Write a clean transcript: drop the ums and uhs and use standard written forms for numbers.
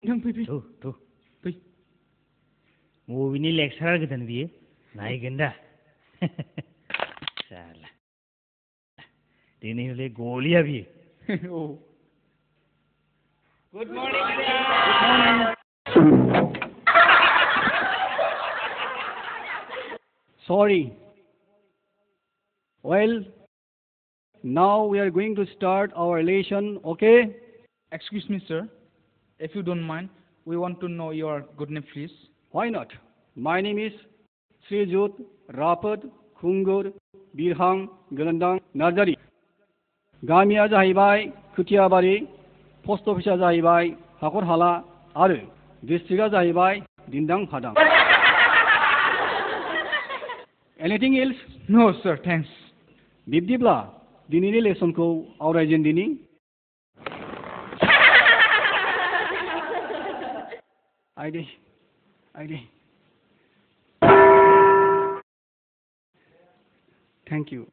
थु फै बबेनि लेक्सारार गोदान बियो नायगोन दा साला दिनै हले गलिया बियो good morning Sorry. Well, now we are going to start our relation, okay? Excuse me, sir. If you don't mind, we want to know your good name, please. Why not? My name is Srijut Rapad Khungur Birhang Galandang Nazari. गामिया जाहैबाय खुथियाबारि post अफिसा जाहैबाय हाखरहाला आरो डिस्ट्रिक्टआ जाहैबाय दिन्दां फादां Anything else? No, sir. Thanks. बिब्दिब्ला दिनैनि लेसनखौ आवरायजेनदिनि आइदे Thank you.